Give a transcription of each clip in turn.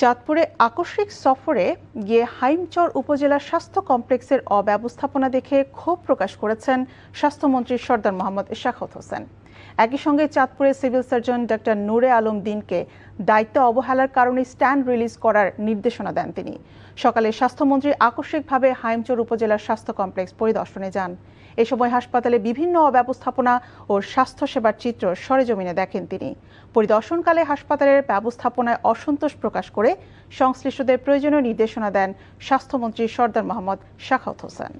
চাঁদপুরে আকস্মিক সফরে গিয়ে হাইমচর উপজেলা স্বাস্থ্য কমপ্লেক্সের অব্যবস্থাপনা দেখে ক্ষোভ প্রকাশ করেছেন স্বাস্থ্যমন্ত্রী সরদার মোহাম্মদ ইশরাকত হোসেন। একই সঙ্গে চাঁদপুরের সিভিল সার্জন ডক্টর নূরে আলম দিনকে দায়িত্ব অবহেলার কারণে স্ট্যান্ড রিলিজ করার নির্দেশনা দেন তিনি। সকালে স্বাস্থ্যমন্ত্রী আকস্মিকভাবে হাইমচর উপজেলার স্বাস্থ্য কমপ্লেক্স পরিদর্শনে যান। এ সময় হাসপাতালে বিভিন্ন অব্যবস্থাপনা ও স্বাস্থ্যসেবার চিত্র সরেজমিনে দেখেন তিনি। পরিদর্শনকালে হাসপাতালের ব্যবস্থাপনায় অসন্তোষ প্রকাশ করে সংশ্লিষ্টদের প্রয়োজনীয় নির্দেশনা দেন স্বাস্থ্যমন্ত্রী সরদার মোহাম্মদ ইশরাকত হোসেন।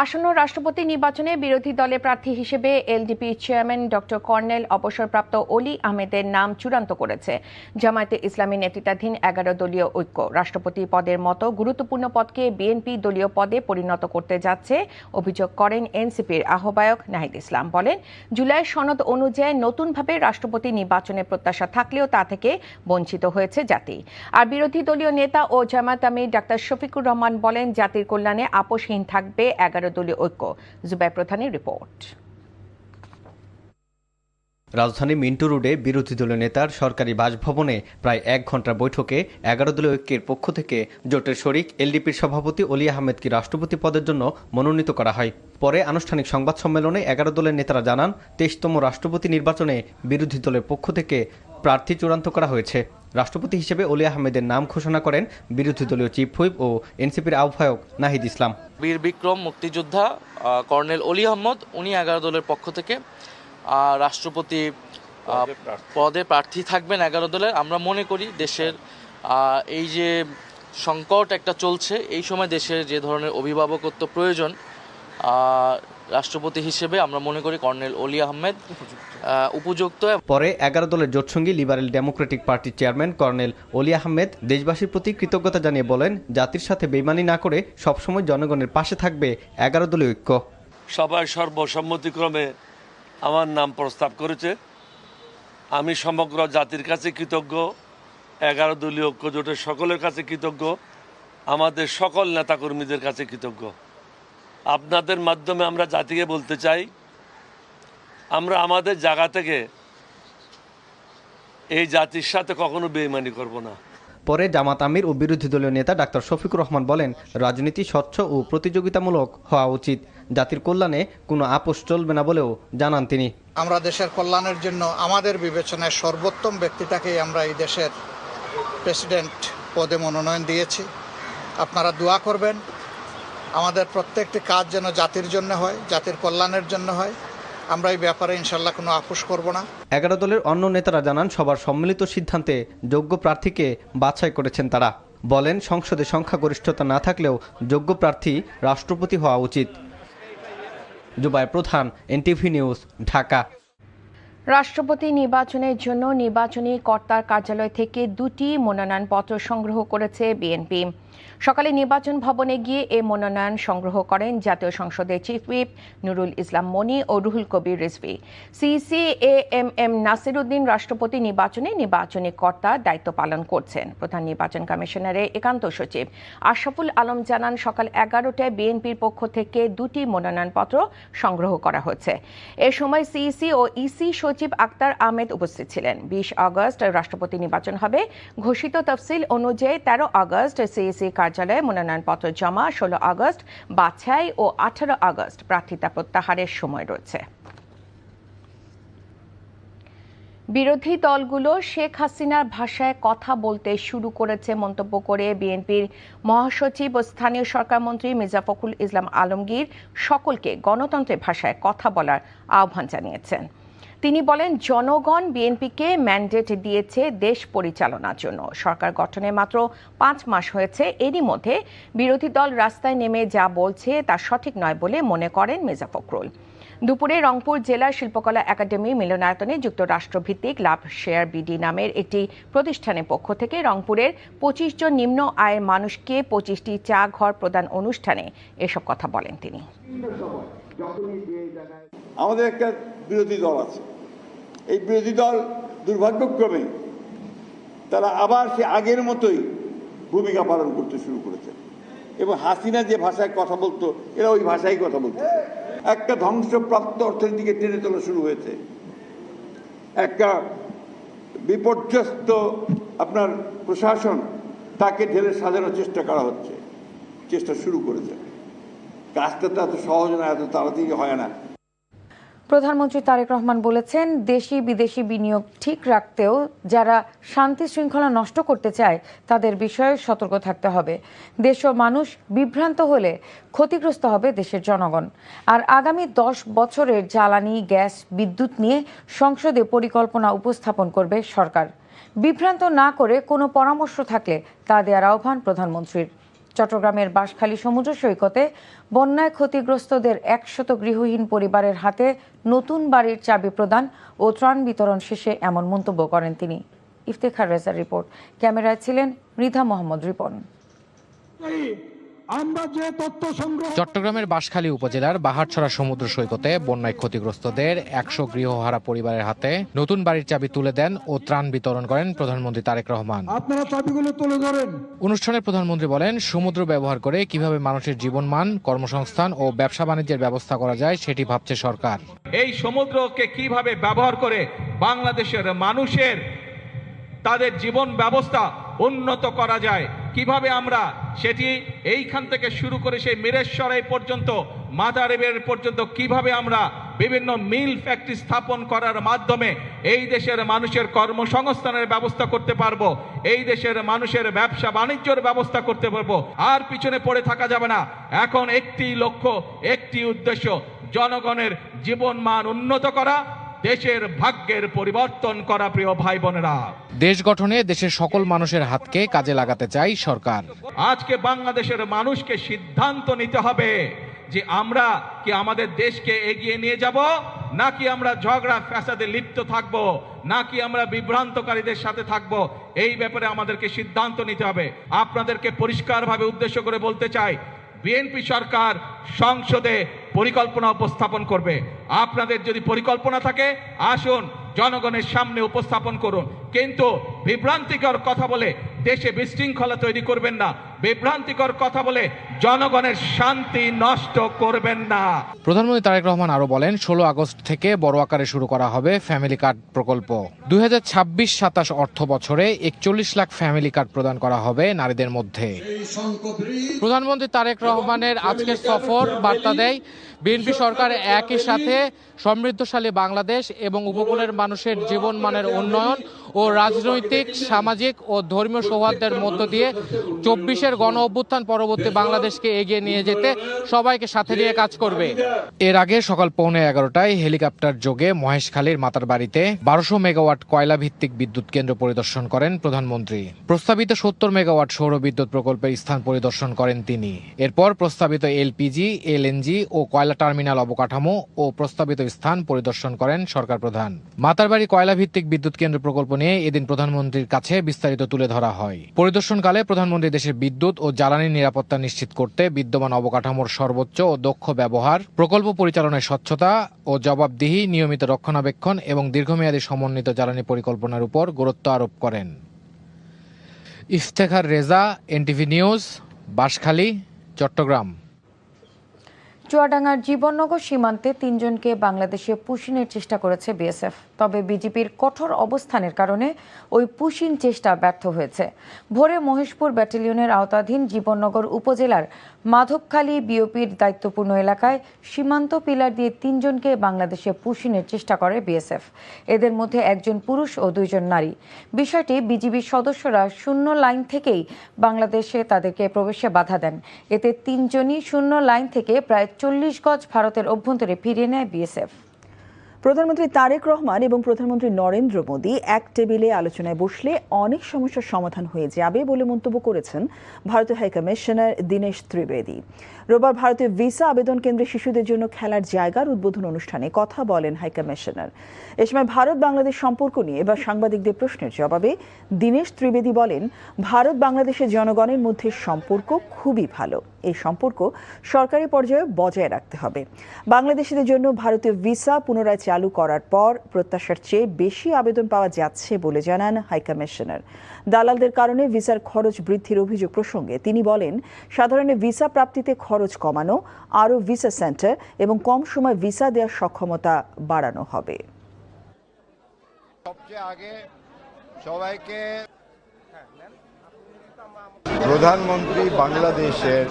আসন্ন রাষ্ট্রপতি নির্বাচনে বিরোধী দলের প্রার্থী হিসেবে এলডিপি চেয়ারম্যান ডক্টর কর্নেল অবসরপ্রাপ্ত অলি আহমেদের নাম চূড়ান্ত করেছে জামায়াতে ইসলামী নেতৃত্বাধীন 11 দলীয় ঐক্য। রাষ্ট্রপতি পদের মতো গুরুত্বপূর্ণ পদকে বিএনপি দলীয় পদে পরিণত করতে যাচ্ছে অভিযোগ করেন এনসিপির আহ্বায়ক নাহিদ ইসলাম। বলেন, জুলাই সনদ অনুযায়ী নতুনভাবে রাষ্ট্রপতি নির্বাচনের প্রত্যাশা থাকলেও তা থেকে বঞ্চিত হয়েছে জাতি। আর বিরোধী দলীয় নেতা ও জামায়াত আমির ডাক্তার শফিকুর রহমান বলেন, জাতির কল্যাণে আপোষহীন থাকবে 11 দলীয় ঐক্য। জুবাই প্রধানের রিপোর্ট। রাজধানী মিন্টু রোডে বিরোধী দলীয় নেতার সরকারি বাসভবনে প্রায় 1 ঘন্টার বৈঠকে 11 দলীয় ঐক্যের পক্ষ থেকে জোটের শরিক এলডিপির সভাপতি অলি আহমেদকে রাষ্ট্রপতি পদের জন্য মনোনীত করা হয়। পরে আনুষ্ঠানিক সংবাদ সম্মেলনে 11 দলের নেতারা জানান, 23তম রাষ্ট্রপতি নির্বাচনে বিরোধী দলের পক্ষ থেকে প্রার্থী চূড়ান্ত করা হয়েছে। রাষ্ট্রপতি হিসেবে অলি আহমেদের নাম ঘোষণা করেন বিরোধী দলীয় চিফ হুইপ ও এনসিপির আহ্বায়ক নাহিদ ইসলাম। বীর বিক্রম মুক্তিযোদ্ধা কর্নেল অলি আহমদ, উনি 11 দলের পক্ষ থেকে রাষ্ট্রপতি পদে প্রার্থী থাকবেন 11 দলের। আমরা মনে করি দেশের এই যে সংকট একটা চলছে, এই সময় দেশের যে ধরনের অভিভাবকত্ব প্রয়োজন, রাষ্ট্রপতি হিসেবে আমরা মনে করি কর্নেল অলি আহমেদ উপযুক্ত। পরে 11 দলের জোটসঙ্গী লিবারেল ডেমোক্রেটিক পার্টির চেয়ারম্যান কর্নেল অলি আহমেদ দেশবাসীর প্রতি কৃতজ্ঞতা জানিয়ে বলেন, জাতির সাথে বেইমানি না করে সবসময় জনগণের পাশে থাকবে 11 দলীয় ঐক্য। সবাই সর্বসম্মতিক্রমে আমার নাম প্রস্তাব করেছে। আমি সমগ্র জাতির কাছে কৃতজ্ঞ, 11 দলীয় ঐক্য জোটের সকলের কাছে কৃতজ্ঞ, আমাদের সকল নেতাকর্মীদের কাছে কৃতজ্ঞ। আপনাদের মাধ্যমে আমরা জাতিকে বলতে চাই, আমরা আমাদের জায়গা থেকে এই জাতির সাথে কখনো বেইমানি করব না। পরে জামাত আমির ও বিরোধী দলীয় নেতা ডাক্তার শফিকুর রহমান বলেন, রাজনীতি স্বচ্ছ ও প্রতিযোগিতামূলক হওয়া উচিত, জাতির কল্যাণে কোনো আপোষ চলবে না বলেও জানান তিনি। আমরা দেশের কল্যাণের জন্য আমাদের বিবেচনায় সর্বোত্তম ব্যক্তিটাকেই আমরা এই দেশের প্রেসিডেন্ট পদে মনোনয়ন দিয়েছি। আপনারা দোয়া করবেন আমাদের প্রত্যেকটি কাজ যেন জাতির জন্য হয়, জাতির কল্যাণের জন্য হয়। আমরা এই ব্যাপারে ইনশাল্লাহ কোনো আপোষ করব না। 11 দলের অন্য নেতারা জানান, সবার সম্মিলিত সিদ্ধান্তে যোগ্য প্রার্থীকে বাছাই করেছেন তারা। বলেন, সংসদে সংখ্যাগরিষ্ঠতা না থাকলেও যোগ্য প্রার্থী রাষ্ট্রপতি হওয়া উচিত। জুবাই প্রধান, এনটিভি নিউজ, ঢাকা। রাষ্ট্রপতি নির্বাচনের জন্য নির্বাচনী কর্তার কার্যালয় থেকে 2টি মনোনয়নপত্র সংগ্রহ করেছে বিএনপি। সকালে নির্বাচন ভবনে গিয়ে এ মনোনয়ন সংগ্রহ করেন জাতীয় সংসদের চিফ হুইপ নুরুল ইসলাম মনি ও রুহুল কবির রিজভী। সিইসি এএমএম নাসির উদ্দিন রাষ্ট্রপতি নির্বাচনে নির্বাচনী কর্তার দায়িত্ব পালন করছেন। প্রধান নির্বাচন কমিশনারের একান্ত সচিব আশরাফুল আলম জানান, সকাল 11টায় বিএনপির পক্ষ থেকে 2টি মনোনয়নপত্র সংগ্রহ করা হয়েছে। এ সময় সিইসি ও ইসি সচিব আক্তার আহমেদ উপস্থিত ছিলেন। 20 আগস্ট রাষ্ট্রপতি নির্বাচন হবে। ঘোষিত তফসিল অনুযায়ী 13 আগস্ট সিইসি কার্যালয়ে মনোনয়নপত্র জমা, 16 আগস্ট বাছাই ও 18 আগস্ট প্রার্থিতা প্রত্যাহারের সময় রয়েছে। বিরোধী দলগুলো শেখ হাসিনার ভাষায় কথা বলতে শুরু করেছে মন্তব্য করে বিএনপির মহাসচিব ও স্থানীয় সরকার মন্ত্রী মির্জা ফখরুল ইসলাম আলমগীর সকলকে গণতন্ত্রের ভাষায় কথা বলার আহ্বান জানিয়েছেন। তিনি বলেন, জনগণ বিএনপিকে ম্যান্ডেট দিয়েছে দেশ পরিচালনার জন্য। সরকার গঠনের মাত্র 5 মাস হয়েছে। এরই মধ্যে বিরোধী দল রাস্তায় নেমে যা বলছে তা সঠিক নয় বলে মনে করেন মির্জা ফখরুল। দুপুরে রংপুর জেলা শিল্পকলা একাডেমি মিলনায়তনে যুক্তরাষ্ট্রভিত্তিক লাভ শেয়ার বিডি নামের একটি প্রতিষ্ঠানের পক্ষ থেকে রংপুরের 25 জন নিম্ন আয়ের মানুষকে 25টি চা ঘর প্রদান অনুষ্ঠানে এসব কথা বলেন তিনি। আমাদের একটা বিরোধী দল আছে, এই বিরোধী দল দুর্ভাগ্যক্রমে তারা আবার সে আগের মতোই ভূমিকা পালন করতে শুরু করেছে এবং হাসিনা যে ভাষায় কথা বলতো এরা ওই ভাষায় কথা বলতো। একটা ধ্বংসপ্রাপ্ত অর্থনীতিকে টেনে তোলা শুরু হয়েছে, একটা বিপর্যস্ত আপনার প্রশাসন তাকে ঢেলে সাজানোর চেষ্টা করা হচ্ছে, চেষ্টা শুরু করেছে। কাজটা তো এত সহজ না, এত তাড়াতাড়ি হয় না। প্রধানমন্ত্রী তারেক রহমান বলেছেন, দেশি বিদেশি বিনিয়োগ ঠিক রাখতেও যারা শান্তি শৃঙ্খলা নষ্ট করতে চায় তাদের বিষয়ে সতর্ক থাকতে হবে। দেশ ও মানুষ বিভ্রান্ত হলে ক্ষতিগ্রস্ত হবে দেশের জনগণ। আর আগামী 10 বছরের জ্বালানি, গ্যাস, বিদ্যুৎ নিয়ে সংসদে পরিকল্পনা উপস্থাপন করবে সরকার। বিভ্রান্ত না করে কোনো পরামর্শ থাকলে তা দেওয়ার আহ্বান প্রধানমন্ত্রীর। চট্টগ্রামের বাঁশখালী সমুদ্র সৈকতে বন্যায় ক্ষতিগ্রস্তদের 100 গৃহহীন পরিবারের হাতে নতুন বাড়ির চাবি প্রদান ও ত্রাণ বিতরণ শেষে এমন মন্তব্য করেন তিনি। ইফতেখার রেজার রিপোর্ট, ক্যামেরায় ছিলেন মৃধা মোহাম্মদ রিপন। চট্টগ্রামের বাঁশখালী উপজেলার বাহারছড়া সমুদ্র সৈকতে বন্যায় ক্ষতিগ্রস্তদের 100 গৃহহারা পরিবারের হাতে নতুন বাড়ির চাবি তুলে দেন ও ত্রাণ বিতরণ করেন প্রধানমন্ত্রী তারেক রহমান। আপনারা চাবিগুলো তুলে ধরেন। অনুষ্ঠানে প্রধানমন্ত্রী বলেন, সমুদ্র ব্যবহার করে কিভাবে মানুষের জীবনমান, কর্মসংস্থান ও ব্যবসা বাণিজ্যের ব্যবস্থা করা যায় সেটি ভাবছে সরকার। এই সমুদ্রকে কিভাবে ব্যবহার করে বাংলাদেশের মানুষের তাদের জীবন ব্যবস্থা উন্নত করা যায়, কিভাবে আমরা সেটি এইখান থেকে শুরু করে সেই মিরেশ্বরাই পর্যন্ত, মাদারীপুর পর্যন্ত কিভাবে আমরা বিভিন্ন মিল ফ্যাক্টরি স্থাপন করার মাধ্যমে এই দেশের মানুষের কর্মসংস্থানের ব্যবস্থা করতে পারবো, এই দেশের মানুষের ব্যবসা বাণিজ্যের ব্যবস্থা করতে পারবো। আর পিছনে পড়ে থাকা যাবে না। এখন একটি লক্ষ্য, একটি উদ্দেশ্য, জনগণের জীবনমান উন্নত করা, দেশের ভাগ্যের পরিবর্তন করা। প্রিয় ভাই বোনেরা, দেশ গঠনে দেশের সকল মানুষের হাতকে কাজে লাগাতে চাই সরকার। আজকে বাংলাদেশের মানুষকে সিদ্ধান্ত নিতে হবে যে আমরা কি আমাদের দেশকে এগিয়ে নিয়ে যাব, নাকি আমরা ঝগড়া ফ্যাসাদে লিপ্ত থাকব, নাকি আমরা বিভ্রান্তকারীদের সাথে থাকব। এই ব্যাপারে আমাদেরকে সিদ্ধান্ত নিতে হবে। আপনাদেরকে পরিষ্কারভাবে উদ্দেশ্য করে বলতে চাই, বিএনপি সরকার সংসদে পরিকল্পনা উপস্থাপন করবে। আপনাদের যদি পরিকল্পনা থাকে, আসুন জনগণের সামনে উপস্থাপন করুন। কিন্তু বিভ্রান্তিকর কথা বলে দেশে বিশৃঙ্খলা তৈরি করবেন না, বিভ্রান্তিকর কথা বলে জনগণের শান্তি নষ্ট করবেন না। প্রধানমন্ত্রী তারেক রহমান আরো বলেন, 16 আগস্ট থেকে বড় আকারে শুরু করা হবে ফ্যামিলি কার্ড প্রকল্প। 2026-27 অর্থ বছরে 41 লাখ ফ্যামিলি কার্ড প্রদান করা হবে নারীদের মধ্যে। প্রধানমন্ত্রী তারেক রহমানের আজকের সফর বার্তা দেয়, বিএনপি সরকার একই সাথে সমৃদ্ধশালী বাংলাদেশ এবং উপকূলের মানুষের জীবনমানের উন্নয়ন ও রাজনৈতিক, সামাজিক ও ধর্মীয় সৌহার্দ্যের মধ্য দিয়ে 24-এর গণ অভ্যুত্থান পরবর্তী বাংলাদেশকে এগিয়ে নিয়ে যেতে সবাইকে সাথে নিয়ে কাজ করবে। এর আগে সকাল 11:15টায় হেলিকপ্টার যোগে মহেশখালীর মাতার বাড়িতে 1200 মেগাওয়াট কয়লা ভিত্তিক বিদ্যুৎ কেন্দ্র পরিদর্শন করেন প্রধানমন্ত্রী। প্রস্তাবিত 70 মেগাওয়াট সৌর বিদ্যুৎ প্রকল্পের স্থান পরিদর্শন করেন তিনি। এরপর প্রস্তাবিত এলপিজি, এলএনজি ও কয়লা টার্মিনাল অবকাঠামো ও প্রস্তাবিত স্থান পরিদর্শন করেন সরকার প্রধান। মাতারবাড়ি কয়লা ভিত্তিক বিদ্যুৎ কেন্দ্র প্রকল্প নিয়ে এদিন প্রধানমন্ত্রীর কাছে বিস্তারিত তুলে ধরা হয়। পরিদর্শনকালে প্রধানমন্ত্রী দেশের বিদ্যুৎ ও জ্বালানি নিরাপত্তা নিশ্চিত করতে বিদ্যমান অবকাঠামোর সর্বোচ্চ ও দক্ষ ব্যবহার, প্রকল্প পরিচালনায় স্বচ্ছতা ও জবাবদিহি, নিয়মিত রক্ষণাবেক্ষণ এবং দীর্ঘমেয়াদী সমন্বিত জ্বালানি পরিকল্পনার উপর গুরুত্ব আরোপ করেন। Iftekhar Reza, NTV news, Banshkhali, Chattogram. চুয়াডাঙ্গার জীবননগর সীমান্তে 3 জনকে বাংলাদেশে পুশিনের চেষ্টা করেছে বিএসএফ। তবে বিজেপির কঠোর অবস্থানের কারণে ওই পুশিন চেষ্টা ব্যর্থ হয়েছে। ভোরে মহেশপুর ব্যাটালিয়নের আওতাধীন জীবননগর উপজেলার মাধবখালী বিওপির দায়িত্বপূর্ণ এলাকায় সীমান্ত পিলার দিয়ে 3 জনকে বাংলাদেশে পুশিনের চেষ্টা করে বিএসএফ। এদের মধ্যে 1 জন পুরুষ ও 2 জন নারী। বিষয়টি বিজিবির সদস্যরা শূন্য লাইন থেকেই বাংলাদেশে তাদেরকে প্রবেশে বাধা দেন। এতে 3 জনই শূন্য লাইন থেকে প্রায় 40 গজ ভারতের অভ্যন্তরে ফিরিয়ে নেয় বিএসএফ। প্রধানমন্ত্রী তারেক রহমান এবং প্রধানমন্ত্রী নরেন্দ্র মোদী এক টেবিলে আলোচনায় বসলে অনেক সমস্যার সমাধান হয়ে যাবে বলে মন্তব্য করেছেন ভারতীয় হাইকমিশনার দীনেশ ত্রিবেদী। রোববার ভারতীয় ভিসা আবেদন কেন্দ্রে শিশুদের জন্য খেলার জায়গার উদ্বোধন অনুষ্ঠানে কথা বলেন হাইকমিশনার। এ সময় ভারত বাংলাদেশ সম্পর্ক নিয়ে বা সাংবাদিকদের প্রশ্নের জবাবে দীনেশ ত্রিবেদী বলেন, ভারত বাংলাদেশের জনগণের মধ্যে সম্পর্ক খুবই ভালো। এই সম্পর্ক সরকারি পর্যায়ে বজায় রাখতে হবে। বাংলাদেশিদের জন্য ভারতীয় ভিসা পুনরায় চালু করার পর প্রত্যাশার চেয়ে বেশি আবেদন পাওয়া যাচ্ছে বলে জানান হাইকমিশনার। দালালদের কারণে ভিসার খরচ বৃদ্ধির অভিযোগ প্রসঙ্গে তিনি বলেন, সাধারণে ভিসা প্রাপ্তিতে খরচ কমানো, আরও ভিসা সেন্টার এবং কম সময় ভিসা দেওয়ার সক্ষমতা বাড়ানো হবে। সবচেয়ে আগে সবাইকে প্রধানমন্ত্রী বাংলাদেশের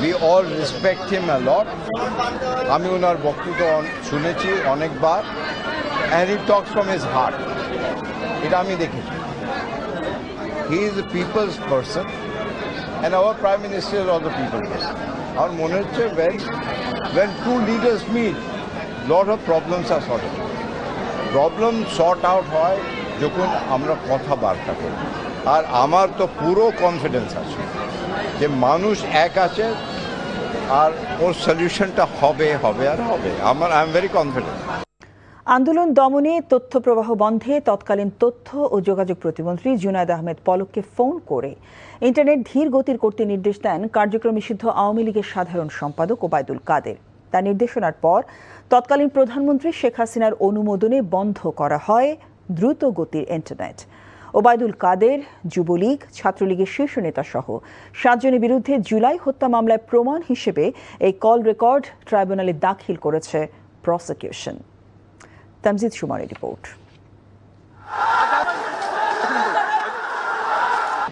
we all respect him a lot. আমি ওনার বক্তব্য শুনেছি অনেকবার and he talks from his heart. এটা আমি দেখেছি. He is a people's person and our prime minister is also people's person. আমার মনে হচ্ছে when two leaders meet, lot of problems are sorted. Problem sort out হয় যখন আমরা কথাবার্তা করি. আর আমার তো পুরো কনফিডেন্স আছে যে মানুষ এক আছে আর ওর সলিউশনটা হবে আর হবে. I am very confident. আন্দোলন দমনে তথ্য প্রবাহ বন্ধে তৎকালীন তথ্য ও যোগাযোগ প্রতিমন্ত্রী জুনায়েদ আহমেদ পলককে ফোন করে ইন্টারনেট ধীর গতির করতে নির্দেশ দেন কার্যক্রম নিষিদ্ধ আওয়ামী লীগের সাধারণ সম্পাদক ওবায়দুল কাদের। তার নির্দেশনার পর তৎকালীন প্রধানমন্ত্রী শেখ হাসিনার অনুমোদনে বন্ধ করা হয় দ্রুত গতির ইন্টারনেট। ওবায়দুল কাদের, যুবলীগ, ছাত্রলীগের শীর্ষ নেতা সহ 7 জনের বিরুদ্ধে জুলাই হত্যা মামলায় প্রমাণ হিসেবে এই কল রেকর্ড ট্রাইব্যুনালে দাখিল করেছে প্রসিকিউশন। তামজিদ সুমারের রিপোর্ট।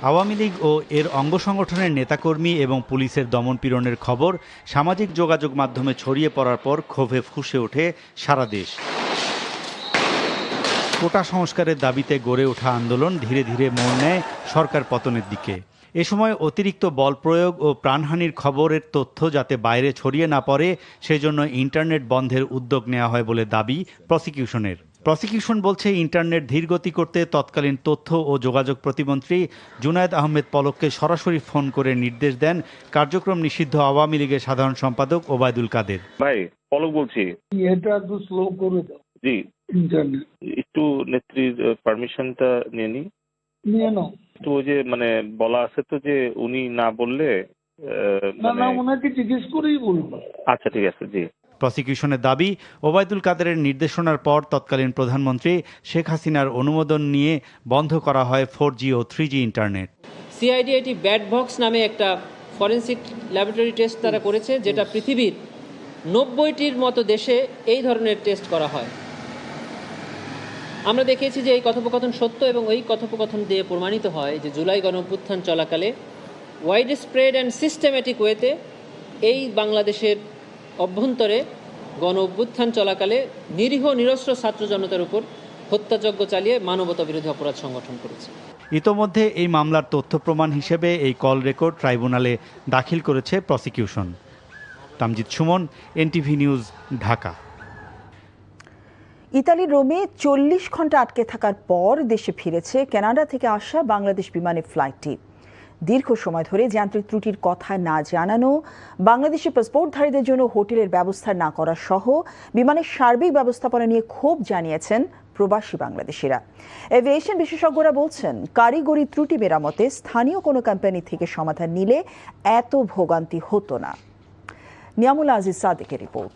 আওয়ামী লীগ ও এর অঙ্গ সংগঠনের নেতাকর্মী এবং পুলিশের দমনপীড়নের খবর সামাজিক যোগাযোগ মাধ্যমে ছড়িয়ে পড়ার পর ক্ষোভে ফুঁসে ওঠে সারা দেশ। কোটা সংস্কারের দাবিতে গড়ে ওঠা আন্দোলন ধীরে ধীরে মোড় নেয় সরকার পতনের দিকে। এ সময় অতিরিক্ত বল প্রয়োগ ও প্রাণহানির খবরের তথ্য যাতে বাইরে ছড়িয়ে না পড়ে সেজন্য ইন্টারনেট বন্ধের উদ্যোগ নেওয়া হয় বলে দাবি প্রসিকিউশনের। প্রসিকিউশন বলছে ইন্টারনেট ধীরগতি করতে তৎকালীন তথ্য ও যোগাযোগ প্রতিমন্ত্রী জুনায়েদ আহমেদ পলককে সরাসরি ফোন করে নির্দেশ দেন কার্যক্রম নিষিদ্ধ আওয়ামী লীগের সাধারণ সম্পাদক ওবায়দুল কাদের। ভাই পলক বলছি, এটা একটু স্লো করে দাও। জি ইন্টারনেট একটু নেত্রীর পারমিশনটা নিয়ে নাও। তো ওই যে মানে বলা আছে তো যে উনি না বললে না ওনাকে জিজ্ঞেস করেই বলবো। আচ্ছা ঠিক আছে। জি প্রসিকিউশনের দাবি ওবায়দুল কাদেরের নির্দেশনার পর তৎকালীন প্রধানমন্ত্রী শেখ হাসিনার অনুমোদন নিয়ে বন্ধ করা হয় 4G ও 3G ইন্টারনেট। সিআইডি এটি ব্যাট বক্স নামে একটা ফরেনসিক ল্যাবরেটরি টেস্ট তারা করেছে, যেটা পৃথিবীর 90টির মতো দেশে এই ধরনের টেস্ট করা হয়। আমরা দেখেছি যে এই কথোপকথন সত্য এবং এই কথোপকথন দিয়ে প্রমাণিত হয় যে জুলাই গণঅভ্যুত্থান চলাকালে ওয়াইড স্প্রেড অ্যান্ড সিস্টেম্যাটিক ওয়েতে এই বাংলাদেশের অভ্যন্তরে গণঅভ্যুত্থান চলাকালে নিরীহ নিরস্ত্র ছাত্র জনতার উপর হত্যাযজ্ঞ চালিয়ে মানবতা বিরোধী অপরাধ সংগঠন করেছে। ইতোমধ্যে এই মামলার তথ্য প্রমাণ হিসেবে এই কল রেকর্ড ট্রাইব্যুনালে দাখিল করেছে prosecution. Tamjid Suman, NTV news, Dhaka. ইতালির রোমে 40 ঘন্টা আটকে থাকার পর দেশে ফিরেছে কানাডা থেকে আসা বাংলাদেশ বিমানের ফ্লাইটটি। দীর্ঘ সময় ধরে যান্ত্রিক ত্রুটির কথা না জানানো, বাংলাদেশি পাসপোর্টধারীদের জন্য হোটেলের ব্যবস্থা না করা সহ বিমানের সার্বিক ব্যবস্থাপনা নিয়ে ক্ষোভ জানিয়েছেন প্রবাসী বাংলাদেশিরা। এভিয়েশন বিশেষজ্ঞরা বলছেন, কারিগরি ত্রুটি মেরামতে স্থানীয় কোনো কোম্পানি থেকে সমাধান নিলে এত ভোগান্তি হতো না। নিয়ামুল আজিজ সাদেকের রিপোর্ট।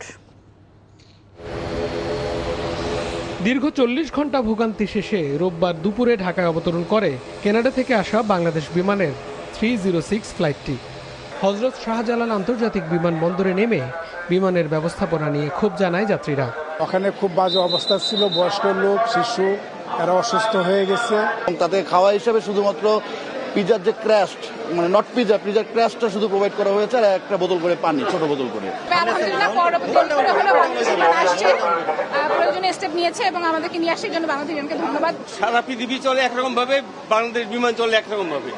দীর্ঘ 40 ঘন্টা ভোগান্তি শেষে রোববার দুপুরে ঢাকায় অবতরণ করে কানাডা থেকে আসা বাংলাদেশ বিমানের 306 ফ্লাইটটি। হযরত শাহজালাল আন্তর্জাতিক বিমানবন্দরে নেমে বিমানের ব্যবস্থাপনা নিয়ে ক্ষোভ জানায় যাত্রীরা। ওখানে খুব বাজে অবস্থা ছিল, বয়স্ক লোক, শিশু এরা অসুস্থ হয়ে গেছে। তাদের খাওয়া হিসাবে শুধুমাত্র পিজার যে ক্র্যাস্ট, মানে নট পিজার ক্র্যাস্টটা শুধু প্রোভাইড করা হয়েছে, আর একটা বোতল করে পানি, ছোট বোতল করে। স্টেপ নিয়েছে এবং আমাদেরকে নিয়ে আসার জন্য বাংলাদেশ বিমানকে ধন্যবাদ। সারা পৃথিবী চলে একরকম ভাবে, বাংলাদেশ বিমান চলে একরকম ভাবে।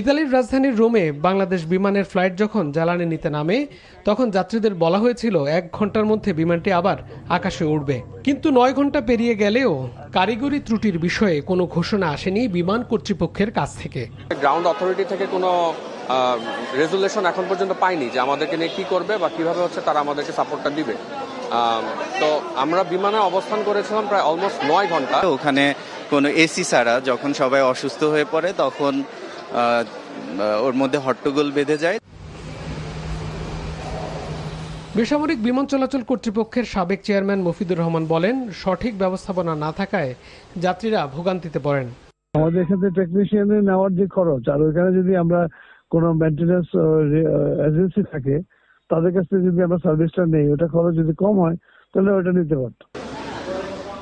ইতালির রাজধানী রোমে বাংলাদেশ বিমানের ফ্লাইট যখন জ্বালানি নিতে নামে তখন যাত্রীদের বলা হয়েছিল 1 ঘন্টার মধ্যে বিমানটি আবার আকাশে উড়বে, কিন্তু 9 ঘন্টা পেরিয়ে গেলেও কারিগরি ত্রুটির বিষয়ে কোনো ঘোষণা আসেনি বিমান কর্তৃপক্ষের কাছ থেকে। গ্রাউন্ড অথরিটি থেকে কোনো রেজুলেশন এখন পর্যন্ত পাইনি যে আমাদেরকে নিয়ে কি করবে বা কিভাবে হচ্ছে তারা আমাদেরকে সাপোর্টটা দিবে। তো আমরা বিমানে অবস্থান করেছিলাম প্রায় অলমোস্ট 9 ঘন্টা। ওখানে কোনো এসি ছাড়া যখন সবাই অসুস্থ হয়ে পড়ে তখন ওর মধ্যে হট্টগোল বেঁধে যায়। বেসামরিক বিমান চলাচল কর্তৃপক্ষের সাবেক চেয়ারম্যান মফিদুর রহমান বলেন, সঠিক ব্যবস্থাপনা না থাকায় যাত্রীরা ভোগান্তিতে পড়েন। আমাদের সাথে টেকনিশিয়ানের নেওয়ার যে খরচ, আর ওইখানে যদি আমরা কোনো মেইনটেনেন্স এজেন্সি থাকে তাদের কাছ থেকে যদি আমরা সার্ভিসটা নেই, ওটা খরচ যদি কম হয় তাহলে ওটা নিতে পারত।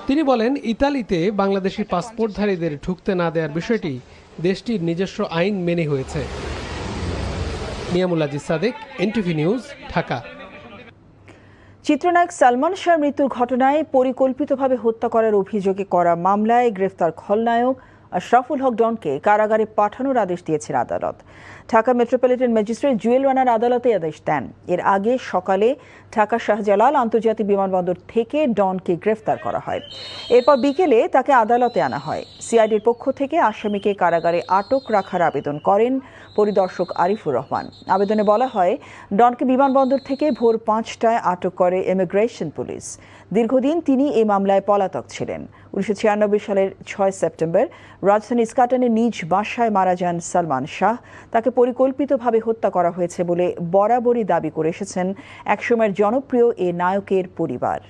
তিনি বলেন, ইতালিতে বাংলাদেশি পাসপোর্টধারীদের ঢুকতে না দেওয়ার বিষয়টি দেশটির নিজস্ব আইন মেনে হয়েছে। Niamul Aziz Sadek, NTV news, Dhaka. চিত্রনায়ক সালমান শাহর মৃত্যুর ঘটনায় পরিকল্পিতভাবে হত্যা করার অভিযোগে করা মামলায় গ্রেফতার খলনায়ক আশরাফুল হক ডনকে কারাগারে পাঠানোর আদেশ দিয়েছেন আদালত। ঢাকা মেট্রোপলিটন ম্যাজিস্ট্রেট জুয়েল রানার আদালতে আদেশ দেন। এর আগে সকালে ঢাকা শাহজালাল আন্তর্জাতিক বিমানবন্দর থেকে ডনকে গ্রেফতার করা হয়। এরপর বিকেলে তাকে আদালতে আনা হয়। সিআইডির পক্ষ থেকে আসামিকে কারাগারে আটক রাখার আবেদন করেন পরিদর্শক আরিফুর রহমান। আবেদনে বলা হয়, ডনকে বিমানবন্দর থেকে ভোর 5টায় আটক করে ইমিগ্রেশন পুলিশ। দীর্ঘদিন তিনি এই মামলায় পলাতক ছিলেন। 1996 সালের 6 সেপ্টেম্বর রাজধানী ইস্কাটনের নিজ বাসায় মারা যান সালমান শাহ। তাকে পরিকল্পিতভাবে হত্যা করা হয়েছে বলে বরাবরই দাবি করে এসেছেন একসময়ের জনপ্রিয় এ নায়কের পরিবার।